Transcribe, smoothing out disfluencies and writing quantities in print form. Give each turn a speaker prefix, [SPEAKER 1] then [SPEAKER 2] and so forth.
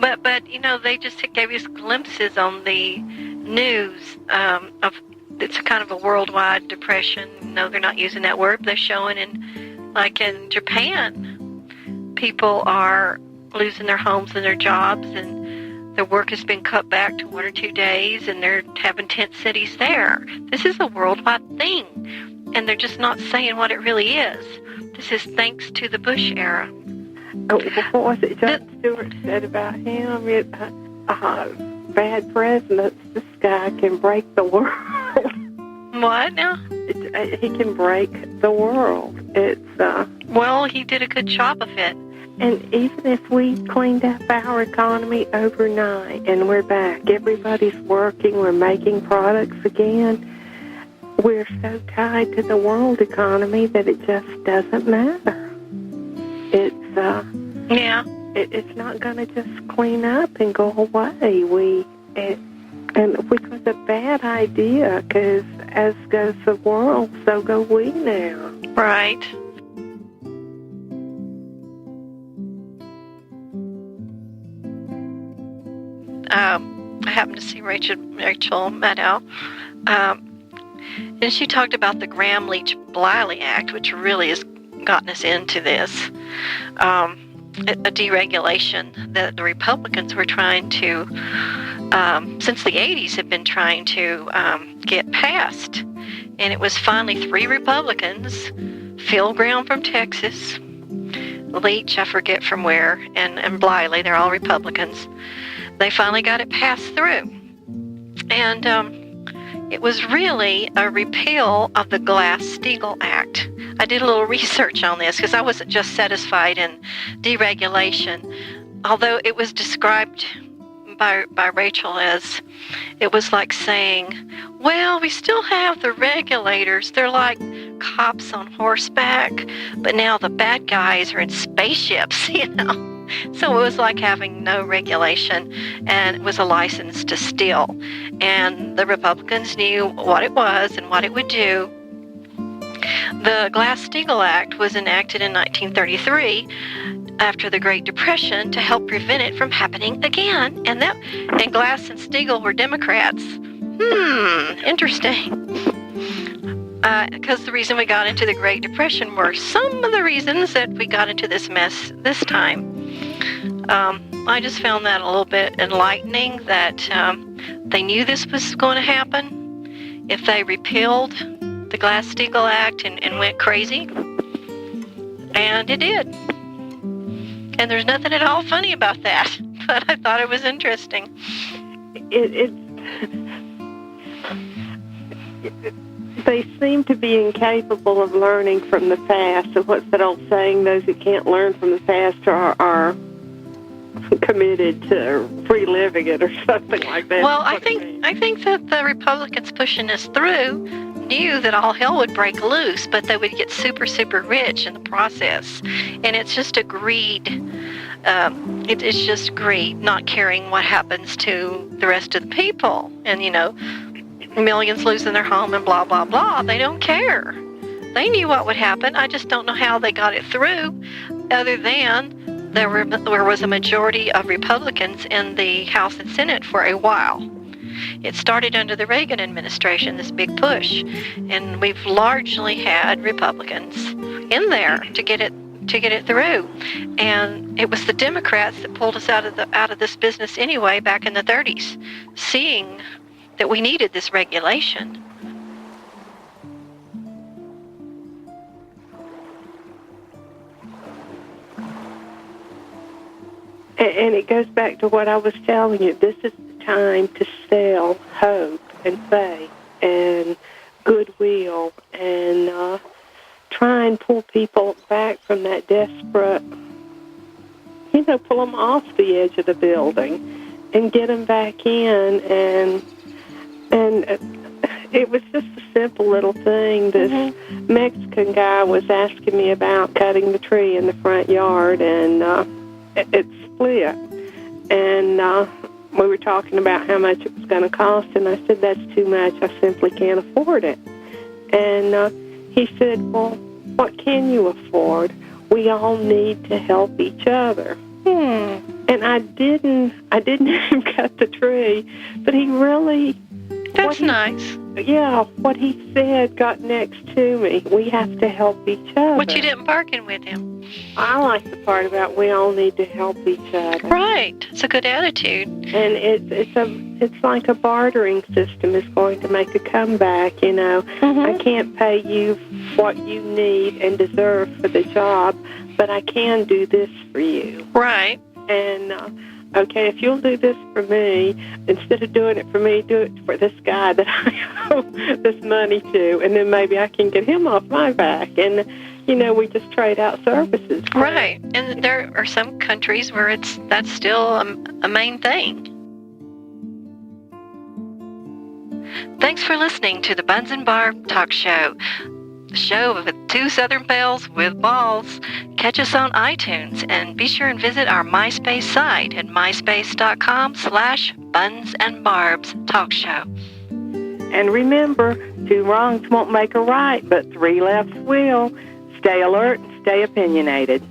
[SPEAKER 1] But they just gave us glimpses on the news of it's kind of a worldwide depression. No, they're not using that word. They're showing in Japan, people are losing their homes and their jobs, and their work has been cut back to 1 or 2 days, and they're having tent cities there. This is a worldwide thing, and they're just not saying what it really is. This is thanks to the Bush era.
[SPEAKER 2] Oh, what was it Jon Stewart said about him? Bad presidents, this guy can break the world.
[SPEAKER 1] What now?
[SPEAKER 2] He can break the world.
[SPEAKER 1] Well, he did a good job of it.
[SPEAKER 2] And even if we cleaned up our economy overnight and we're back, everybody's working, we're making products again, we're so tied to the world economy that it just doesn't matter. It's not going to just clean up and go away. Which was a bad idea, because as goes the world, so go we now.
[SPEAKER 1] Right. I happened to see Rachel Maddow, and she talked about the Gramm-Leach-Bliley Act, which really has gotten us into this. A deregulation that the Republicans were trying to, since the 80s, have been trying to get passed. And it was finally 3 Republicans, Phil Gramm from Texas, Leach, I forget from where, and Bliley, they're all Republicans. They finally got it passed through. And it was really a repeal of the Glass-Steagall Act. I did a little research on this because I wasn't just satisfied in deregulation, although it was described by Rachel as it was like saying, well, we still have the regulators. They're like cops on horseback, but now the bad guys are in spaceships, So it was like having no regulation, and it was a license to steal. And the Republicans knew what it was and what it would do. The Glass-Steagall Act was enacted in 1933 after the Great Depression to help prevent it from happening again. And Glass and Steagall were Democrats. Interesting. Because the reason we got into the Great Depression were some of the reasons that we got into this mess this time. I just found that a little bit enlightening that they knew this was going to happen if they repealed the Glass-Steagall Act and went crazy. And it did. And there's nothing at all funny about that, but I thought it was interesting.
[SPEAKER 2] They seem to be incapable of learning from the past. And what's that old saying? Those who can't learn from the past are committed to reliving it or something like that.
[SPEAKER 1] Well, I think that the Republicans pushing this through knew that all hell would break loose, but they would get super, super rich in the process. And it's just a greed. It's just greed, not caring what happens to the rest of the people. And, millions losing their home and blah, blah, blah. They don't care. They knew what would happen. I just don't know how they got it through, other than there was a majority of Republicans in the House and Senate for a while. It started under the Reagan administration, this big push, and we've largely had Republicans in there to get it through. And it was the Democrats that pulled us out of this business anyway back in the 30s, seeing that we needed this regulation.
[SPEAKER 2] And it goes back to what I was telling you. This is the time to sell hope and faith and goodwill and try and pull people back from that desperate, pull them off the edge of the building and get them back in. And it was just a simple little thing. This Mexican guy was asking me about cutting the tree in the front yard, and it split. And we were talking about how much it was going to cost, and I said, that's too much. I simply can't afford it. And he said, well, what can you afford? We all need to help each other. And And I didn't even cut the tree, but he really...
[SPEAKER 1] That's nice.
[SPEAKER 2] Yeah, what he said got next to me. We have to help each other.
[SPEAKER 1] But you didn't bargain with him.
[SPEAKER 2] I like the part about we all need to help each other.
[SPEAKER 1] Right. It's a good attitude.
[SPEAKER 2] And it's like a bartering system is going to make a comeback, you know.
[SPEAKER 1] Mm-hmm.
[SPEAKER 2] I can't pay you what you need and deserve for the job, but I can do this for you.
[SPEAKER 1] Right.
[SPEAKER 2] And, okay, if you'll do this for me, instead of doing it for me, do it for this guy that I owe this money to, and then maybe I can get him off my back. And, you know, we just trade out services.
[SPEAKER 1] Right. And there are some countries where that's still a main thing. Thanks for listening to the Buns and Barb Talk Show. The show with two Southern belles with balls. Catch us on iTunes and be sure and visit our MySpace site at myspace.com/Buns and Barbs Talk Show.
[SPEAKER 2] And remember, 2 wrongs won't make a right, but 3 lefts will. Stay alert and stay opinionated.